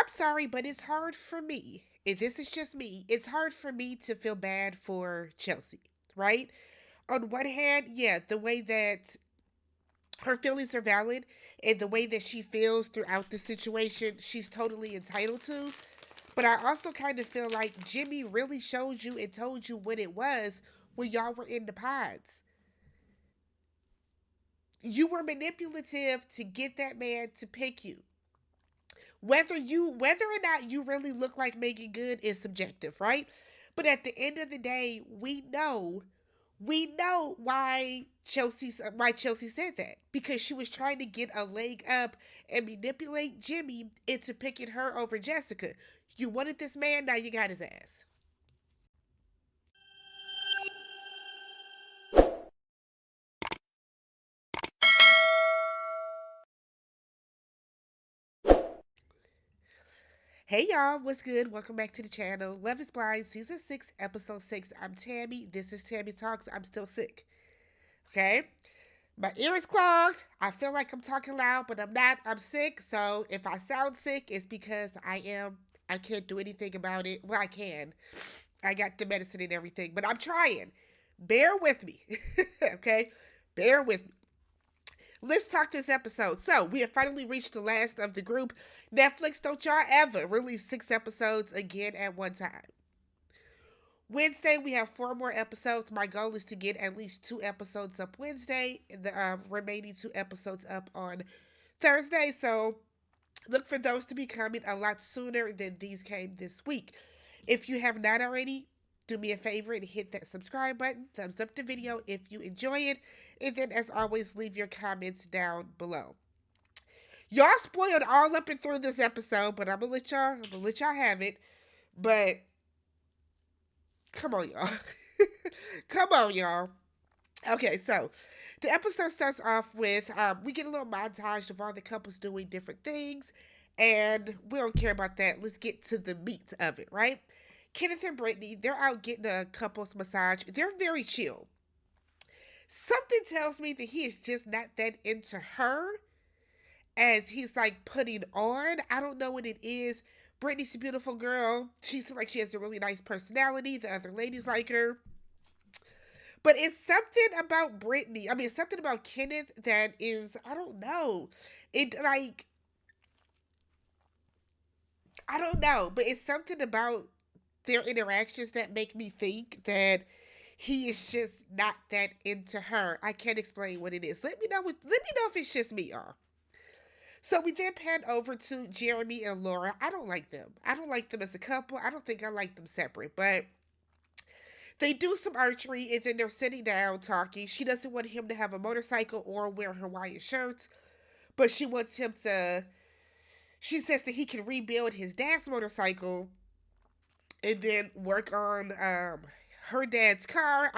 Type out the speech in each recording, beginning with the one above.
I'm sorry, but it's hard for me. If this is just me, it's hard for me to feel bad for Chelsea, right? On one hand, yeah, the way that her feelings are valid and the way that she feels throughout the situation, she's totally entitled to. But I also kind of feel like Jimmy really showed you and told you what it was when y'all were in the pods. You were manipulative to get that man to pick you. Whether or not you really look like Megan Good is subjective, right? But at the end of the day, we know why Chelsea said that, because she was trying to get a leg up and manipulate Jimmy into picking her over Jessica. You wanted this man, now you got his ass. Hey y'all, what's good? Welcome back to the channel. Love is Blind, season 6, episode 6. I'm Tammy. This is Tammy Talks. I'm still sick. Okay? My ear is clogged. I feel like I'm talking loud, but I'm not. I'm sick. So if I sound sick, it's because I am. I can't do anything about it. Well, I can. I got the medicine and everything, but I'm trying. Bear with me. Okay? Bear with me. Let's talk this episode. So, we have finally reached the last of the group. Netflix, don't y'all ever release 6 episodes again at one time. Wednesday, we have 4 more episodes. My goal is to get at least 2 episodes up Wednesday, and the remaining 2 episodes up on Thursday. So look for those to be coming a lot sooner than these came this week. If you have not already, do me a favor and hit that subscribe button. Thumbs up the video if you enjoy it. And then, as always, leave your comments down below. Y'all spoiled all up and through this episode, but I'm gonna let y'all have it. But come on, y'all. Come on, y'all. Okay, so the episode starts off with we get a little montage of all the couples doing different things, and we don't care about that. Let's get to the meat of it, right? Kenneth and Brittany, they're out getting a couples massage. They're very chill. Something tells me that he is just not that into her as he's like putting on. I don't know what it is. Brittany's a beautiful girl. She seems like she has a really nice personality. The other ladies like her. But it's something about Brittany. I mean, it's something about Kenneth that is, I don't know. It like, I don't know, but it's something about their interactions that make me think that he is just not that into her. I can't explain what it is. Let me know if it's just me, y'all. So we then pan over to Jeremy and Laura. I don't like them. I don't like them as a couple. I don't think I like them separate, but they do some archery and then they're sitting down talking. She doesn't want him to have a motorcycle or wear Hawaiian shirts, but she wants him to. She says that he can rebuild his dad's motorcycle and then work on her dad's car.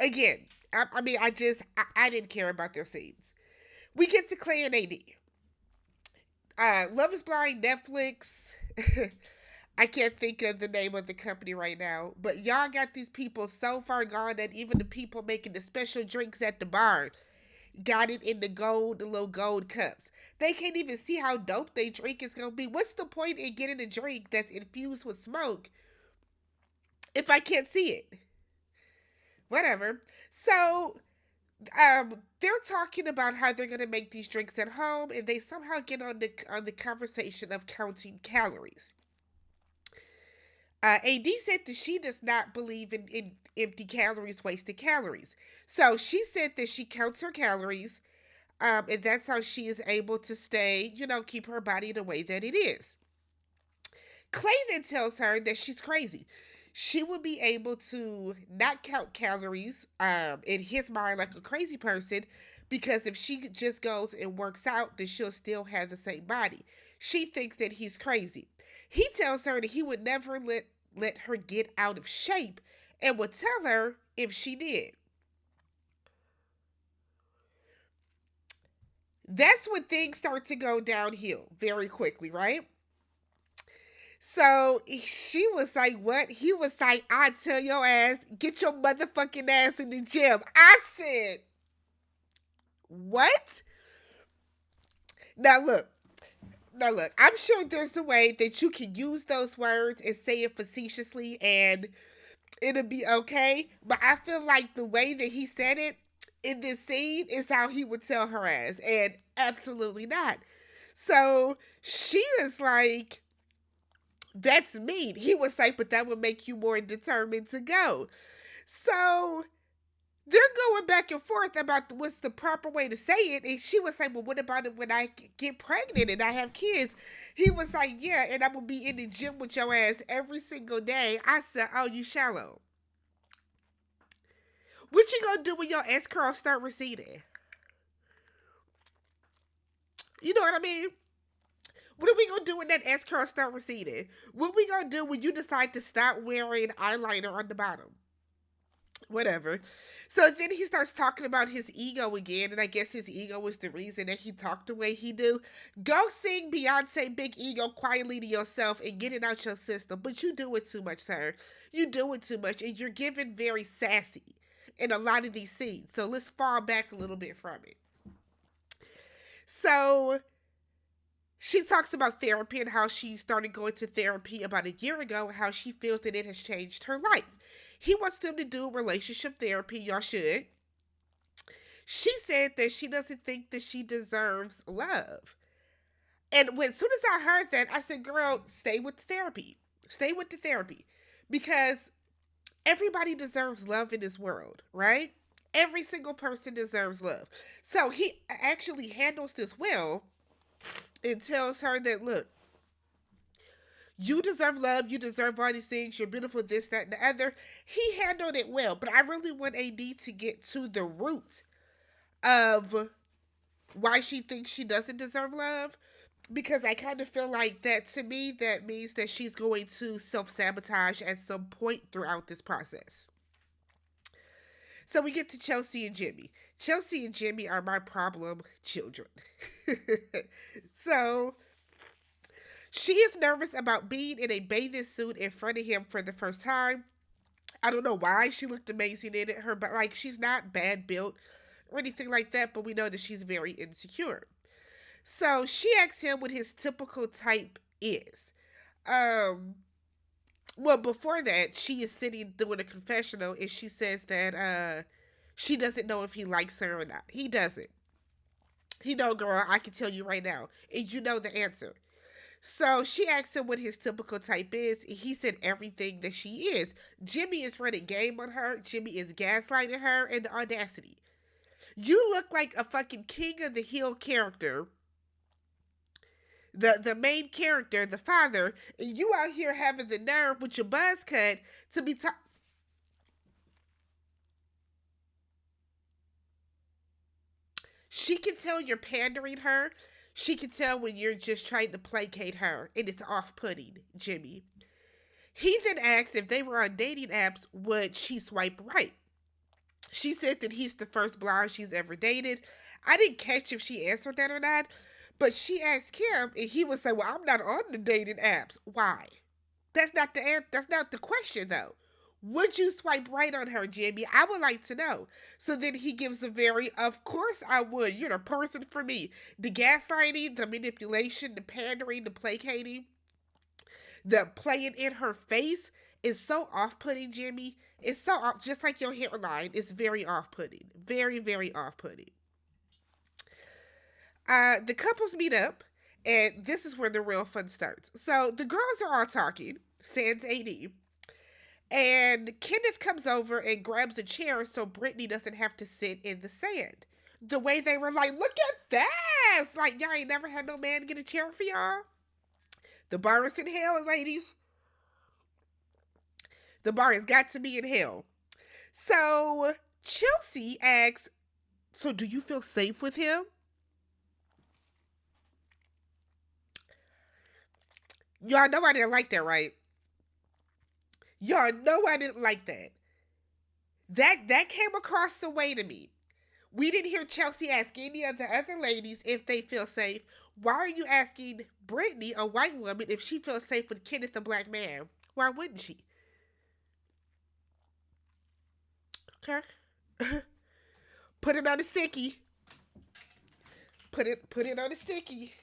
Again, I mean, I didn't care about their scenes. We get to Clay and AD. Love is Blind, Netflix. I can't think of the name of the company right now, but y'all got these people so far gone that even the people making the special drinks at the bar got it in the little gold cups. They can't even see how dope they drink is gonna be. What's the point in getting a drink that's infused with smoke if I can't see it? Whatever. So, they're talking about how they're gonna make these drinks at home, and they somehow get on the conversation of counting calories. AD said that she does not believe in empty calories, wasted calories. So she said that she counts her calories, and that's how she is able to stay, keep her body the way that it is. Clay then tells her that she's crazy. She would be able to not count calories in his mind like a crazy person because if she just goes and works out, then she'll still have the same body. She thinks that he's crazy. He tells her that he would never let her get out of shape and would tell her if she did. That's when things start to go downhill very quickly, right? So she was like, what? He was like, I tell your ass, get your motherfucking ass in the gym. I said, what? Now look, Now look, I'm sure there's a way that you can use those words and say it facetiously and it'll be okay. But I feel like the way that he said it in this scene is how he would tell her ass. And absolutely not. So she is like, that's mean. He was like, but that would make you more determined to go. So they're going back and forth about what's the proper way to say it. And she was like, well, what about it when I get pregnant and I have kids? He was like, yeah, and I'm going to be in the gym with your ass every single day. I said, oh, you shallow. What you gonna do when your S curls start receding? You know what I mean? What are we gonna do when that S curl start receding? What we gonna do when you decide to stop wearing eyeliner on the bottom? Whatever. So then he starts talking about his ego again, and I guess his ego was the reason that he talked the way he do. Go sing Beyonce Big Ego quietly to yourself and get it out your system. But you do it too much, sir. You do it too much, and you're giving very sassy in a lot of these scenes. So let's fall back a little bit from it. So she talks about therapy and how she started going to therapy about a year ago and how she feels that it has changed her life. He wants them to do relationship therapy. Y'all should. She said that she doesn't think that she deserves love. And when as soon as I heard that, I said, girl, stay with the therapy. Stay with the therapy. Because everybody deserves love in this world, right? Every single person deserves love. So he actually handles this well and tells her that, look, you deserve love, you deserve all these things, you're beautiful, this, that, and the other. He handled it well, but I really want AD to get to the root of why she thinks she doesn't deserve love. Because I kind of feel like that, to me, that means that she's going to self sabotage at some point throughout this process. So we get to Chelsea and Jimmy. Chelsea and Jimmy are my problem children. So she is nervous about being in a bathing suit in front of him for the first time. I don't know why she looked amazing in it. Her, but like she's not bad built or anything like that, but we know that she's very insecure. So she asks him what his typical type is. Um, well, before that, she is sitting doing a confessional and she says that she doesn't know if he likes her or not. He doesn't. He know, girl, I can tell you right now. And you know the answer. So she asked him what his typical type is. And he said everything that she is. Jimmy is running game on her. Jimmy is gaslighting her and the audacity. You look like a fucking King of the Hill character, the main character, the father, and you out here having the nerve with your buzz cut to be talking. She can tell you're pandering her. She can tell when you're just trying to placate her, and it's off-putting, Jimmy. He then asked if they were on dating apps, would she swipe right? She said that he's the first blonde she's ever dated. I didn't catch if she answered that or not, but she asked him, and he would say, "Well, I'm not on the dating apps. Why?" That's not the question though. Would you swipe right on her, Jimmy? I would like to know. So then he gives a very, of course I would. You're the person for me. The gaslighting, the manipulation, the pandering, the placating, the playing in her face is so off-putting, Jimmy. It's so off, just like your hairline. It's very off-putting. Very, very off-putting. The couples meet up, and this is where the real fun starts. So the girls are all talking, sans AD, and Kenneth comes over and grabs a chair so Brittany doesn't have to sit in the sand. The way they were like, look at that! It's like, y'all ain't never had no man get a chair for y'all. The bar is in hell, ladies. The bar has got to be in hell. So Chelsea asks, so do you feel safe with him? Y'all know I didn't like that, right? Y'all know I didn't like that. That came across the way to me. We didn't hear Chelsea ask any of the other ladies if they feel safe. Why are you asking Brittany, a white woman, if she feels safe with Kenneth, a black man? Why wouldn't she? Okay. Put it on the sticky. Put it on the sticky.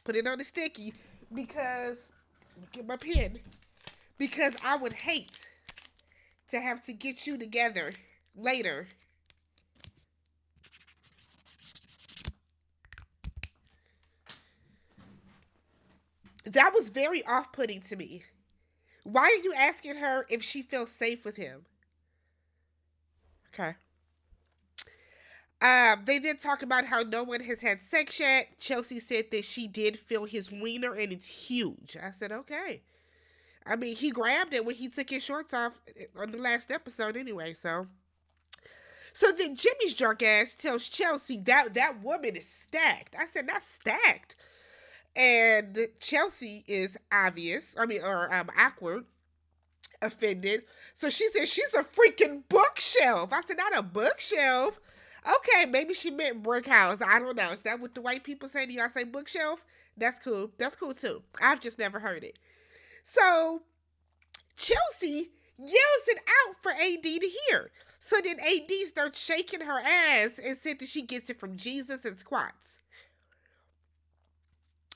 Put it on the sticky because get my pen. Because I would hate to have to get you together later. That was very off-putting to me. Why are you asking her if she feels safe with him? Okay. They did talk about how no one has had sex yet. Chelsea said that she did feel his wiener and it's huge. I said, okay. I mean, he grabbed it when he took his shorts off on the last episode anyway, so. So then Jimmy's drunk ass tells Chelsea that woman is stacked. I said, not stacked. And Chelsea is obvious, awkward, offended. So she said she's a freaking bookshelf. I said, not a bookshelf. Okay, maybe she meant brick house. I don't know. Is that what the white people say? Do y'all say bookshelf? That's cool. That's cool too. I've just never heard it. So Chelsea yells it out for AD to hear. So then AD starts shaking her ass and said that she gets it from Jesus and squats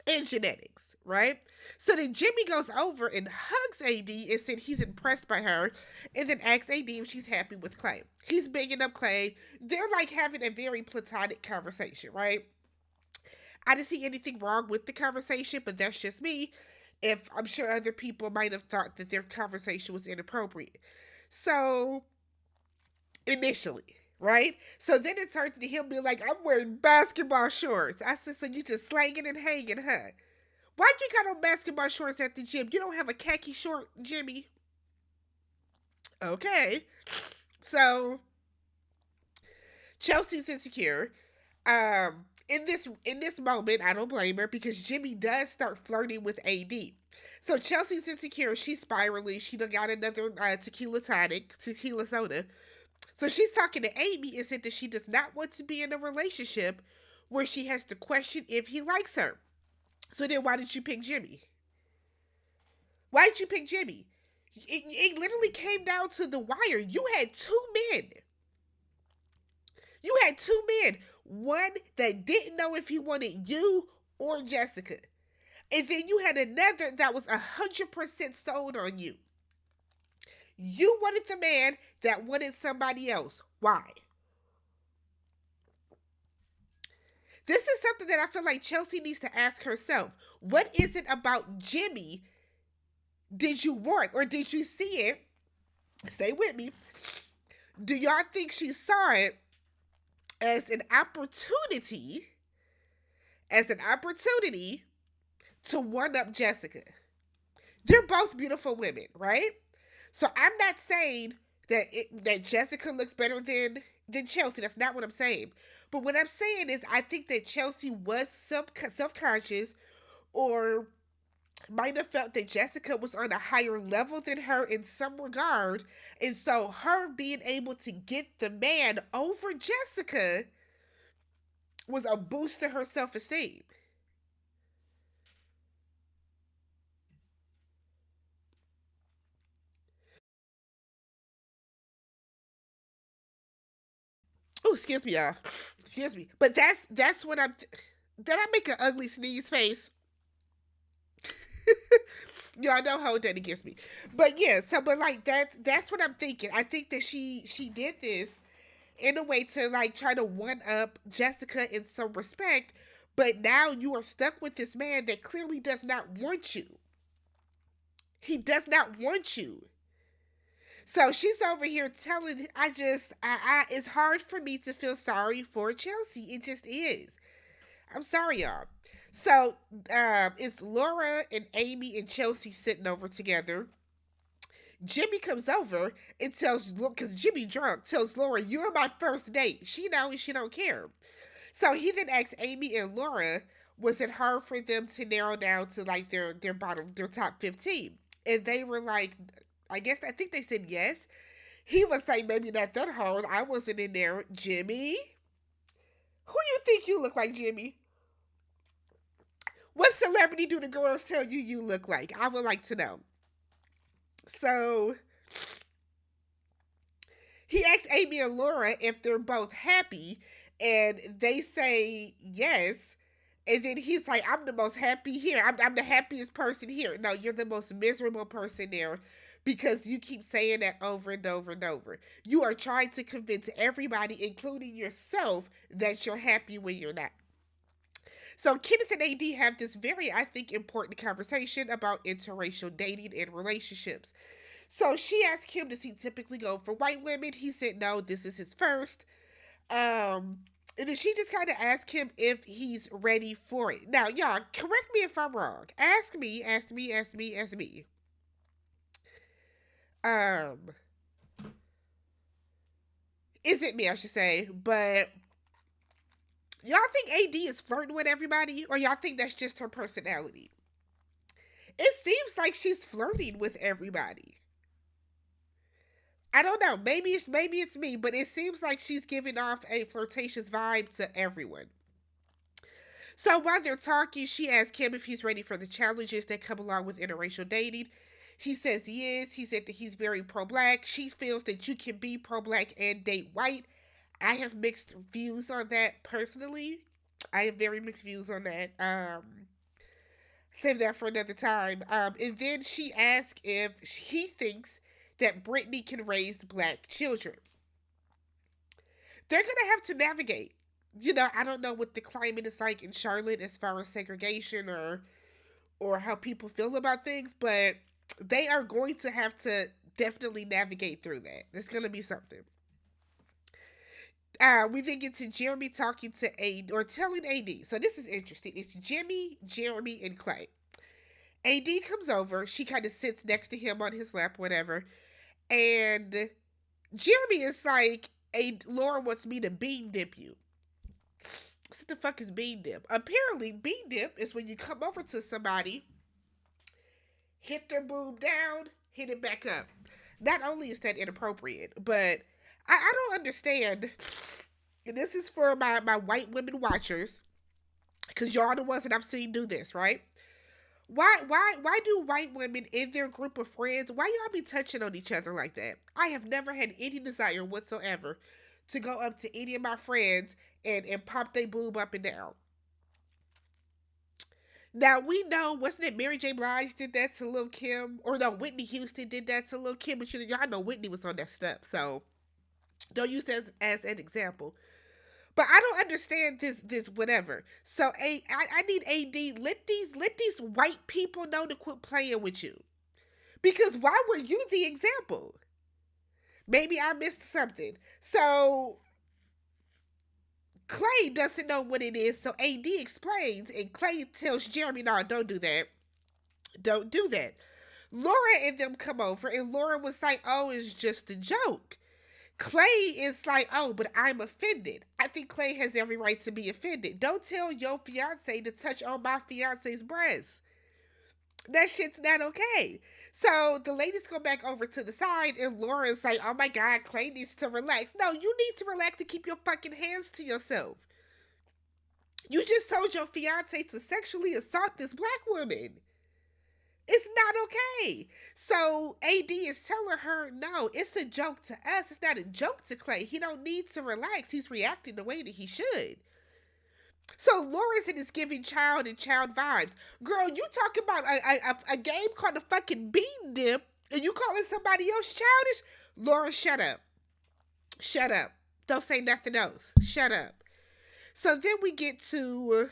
and genetics, right? So then Jimmy goes over and hugs AD and said he's impressed by her and then asks AD if she's happy with Clay. He's bigging up Clay. They're like having a very platonic conversation, right? I didn't see anything wrong with the conversation, but that's just me. If I'm sure other people might have thought that their conversation was inappropriate. So initially, right? So then it turned to him being like, I'm wearing basketball shorts. I said, so you just slanging and hanging, huh? Why you got on basketball shorts at the gym? You don't have a khaki short, Jimmy. Okay. So Chelsea's insecure. In this moment, I don't blame her because Jimmy does start flirting with AD. So Chelsea's insecure. She's spiraling. She done got another tequila soda. So she's talking to Amy and said that she does not want to be in a relationship where she has to question if he likes her. So then why did you pick Jimmy? Why did you pick Jimmy? It literally came down to the wire. You had two men. You had two men. One that didn't know if he wanted you or Jessica. And then you had another that was 100% sold on you. You wanted the man that wanted somebody else. Why? This is something that I feel like Chelsea needs to ask herself. What is it about Jimmy did you want or did you see it? Stay with me. Do y'all think she saw it as an opportunity to one up Jessica? They're both beautiful women, right? So I'm not saying that Jessica looks better than Chelsea. That's not what I'm saying. But what I'm saying is I think that Chelsea was self-conscious or might have felt that Jessica was on a higher level than her in some regard. And so her being able to get the man over Jessica was a boost to her self-esteem. Oh, excuse me, y'all. Excuse me. But that's what I'm. Did I make an ugly sneeze face? Y'all know how that against me. But yeah, so but like that's what I'm thinking. I think that she did this in a way to like try to one up Jessica in some respect, but now you are stuck with this man that clearly does not want you. He does not want you. So she's over here telling it's hard for me to feel sorry for Chelsea. It just is. I'm sorry, y'all. So it's Laura and Amy and Chelsea sitting over together. Jimmy comes over and tells, because Jimmy drunk, tells Laura, "You're my first date." She knows she don't care. So he then asks Amy and Laura, was it hard for them to narrow down to like their top 15? And they were like, I think they said yes. He was like, maybe not that hard. I wasn't in there. Jimmy? Who you think you look like, Jimmy? What celebrity do the girls tell you look like? I would like to know. So he asks Amy and Laura if they're both happy, and they say yes. And then he's like, I'm the most happy here. I'm the happiest person here. No, you're the most miserable person there because you keep saying that over and over and over. You are trying to convince everybody, including yourself, that you're happy when you're not. So Kenneth and AD have this very, I think, important conversation about interracial dating and relationships. So she asked him, does he typically go for white women? He said no, this is his first. Um, and then she just kind of asked him if he's ready for it. Now, y'all, correct me if I'm wrong. Ask me, ask me, ask me, ask me. Um, is it me, I should say. But y'all think AD is flirting with everybody? Or y'all think that's just her personality? It seems like she's flirting with everybody. I don't know. Maybe it's me, but it seems like she's giving off a flirtatious vibe to everyone. So while they're talking, she asks him if he's ready for the challenges that come along with interracial dating. He says he is. He said that he's very pro black. She feels that you can be pro black and date white. I have mixed views on that personally. I have very mixed views on that. Save that for another time. And then she asks if he thinks that Brittany can raise black children. They're gonna have to navigate. I don't know what the climate is like in Charlotte as far as segregation or how people feel about things, but they are going to have to definitely navigate through that. It's gonna be something. We then get to Jeremy talking to AD or telling AD. So this is interesting. It's Jimmy, Jeremy, and Clay. AD comes over. She kind of sits next to him on his lap, whatever. And Jeremy is like, "Hey, Laura wants me to bean dip you." So what the fuck is bean dip? Apparently, bean dip is when you come over to somebody, hit their boob down, hit it back up. Not only is that inappropriate, but I don't understand. And this is for my white women watchers, because y'all are the ones that I've seen do this, right? Why do white women in their group of friends, why y'all be touching on each other like that? I have never had any desire whatsoever to go up to any of my friends and pop their boob up and down. Now we know, wasn't it Mary J. Blige did that to Lil Kim? Or no, Whitney Houston did that to Lil Kim, but y'all know Whitney was on that stuff, so don't use that as an example. But I don't understand this whatever. So I need AD, let these white people know to quit playing with you. Because why were you the example? Maybe I missed something. So Clay doesn't know what it is, so AD explains, and Clay tells Jeremy, "No, don't do that. Don't do that." Laura and them come over, and Laura was like, "Oh, it's just a joke." Clay is like, "Oh, but I'm offended." I think Clay has every right to be offended. Don't tell your fiance to touch on my fiance's breast. That shit's not okay. So the ladies go back over to the side, and Laura's like, "Oh my God, Clay needs to relax." No, you need to relax to keep your fucking hands to yourself. You just told your fiance to sexually assault this black woman. It's not okay. So AD is telling her, no, it's a joke to us. It's not a joke to Clay. He don't need to relax. He's reacting the way that he should. So Lawrence is giving child and child vibes. Girl, you talking about a game called the fucking Bean Dip, and you calling somebody else childish? Laura, shut up. Shut up. Don't say nothing else. Shut up. So then we get to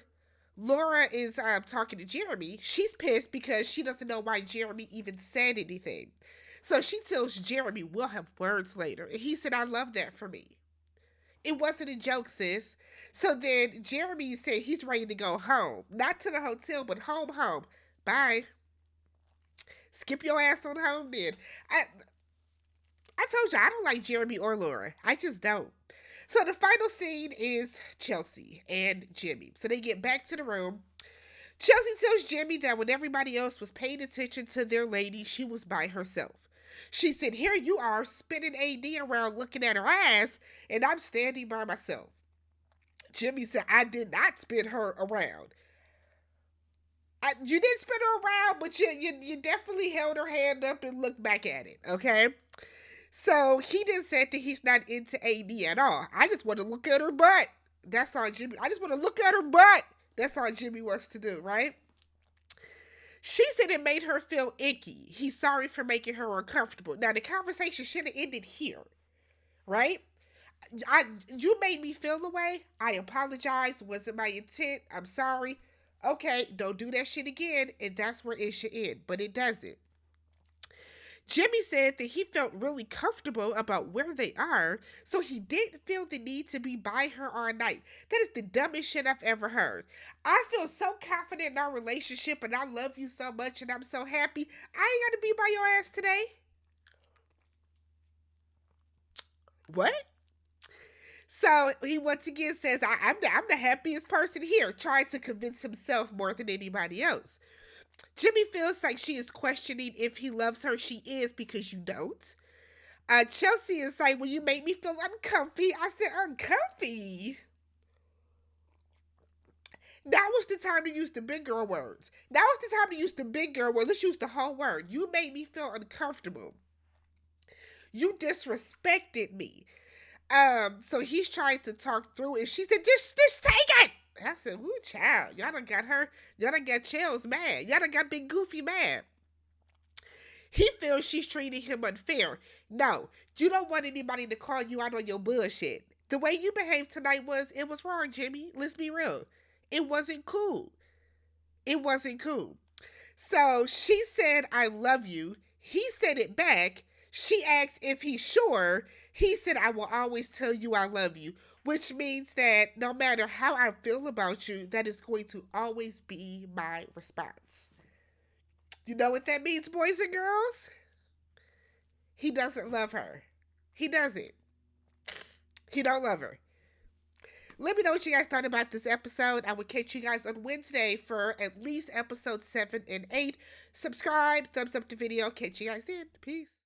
Laura is talking to Jeremy. She's pissed because she doesn't know why Jeremy even said anything. So she tells Jeremy, "We'll have words later." And he said, "I love that for me. It wasn't a joke, sis." So then Jeremy said he's ready to go home. Not to the hotel, but home. Bye. Skip your ass on home then. I told you, I don't like Jeremy or Laura. I just don't. So the final scene is Chelsea and Jimmy. So they get back to the room. Chelsea tells Jimmy that when everybody else was paying attention to their lady, she was by herself. She said, "Here you are, spinning AD around looking at her ass, and I'm standing by myself." Jimmy said, "I did not spin her around." You didn't spin her around, but you definitely held her hand up and looked back at it, okay? So he then said that he's not into AD at all. "I just want to look at her butt." That's all Jimmy. "I just want to look at her butt. That's all Jimmy wants to do, right? She said it made her feel icky. He's sorry for making her uncomfortable. Now the conversation should have ended here, right? You made me feel the way. I apologize. Wasn't my intent. I'm sorry. Okay, don't do that shit again, and that's where it should end. But it doesn't. Jimmy said that he felt really comfortable about where they are, so he didn't feel the need to be by her all night. That is the dumbest shit I've ever heard. I feel so confident in our relationship and I love you so much and I'm so happy. I ain't gotta be by your ass today. What? So he once again says, I'm the happiest person here, trying to convince himself more than anybody else. Jimmy feels like she is questioning if he loves her. She is because you don't. Chelsea is like, well, you make me feel uncomfy. I said, uncomfy? That was the time to use the big girl words. That was the time to use the big girl word. Let's use the whole word. You made me feel uncomfortable. You disrespected me. So he's trying to talk through it. She said, just take it. I said, woo, child. Y'all done got her. Y'all done got Chels mad. Y'all done got Big Goofy mad. He feels she's treating him unfair. No, you don't want anybody to call you out on your bullshit. The way you behaved tonight it was wrong, Jimmy. Let's be real. It wasn't cool. It wasn't cool. So she said, I love you. He said it back. She asked if he's sure. He said, I will always tell you I love you, which means that no matter how I feel about you, that is going to always be my response. You know what that means, boys and girls? He doesn't love her. He doesn't. He don't love her. Let me know what you guys thought about this episode. I will catch you guys on Wednesday for at least episode 7 and 8. Subscribe, thumbs up the video. Catch you guys then. Peace.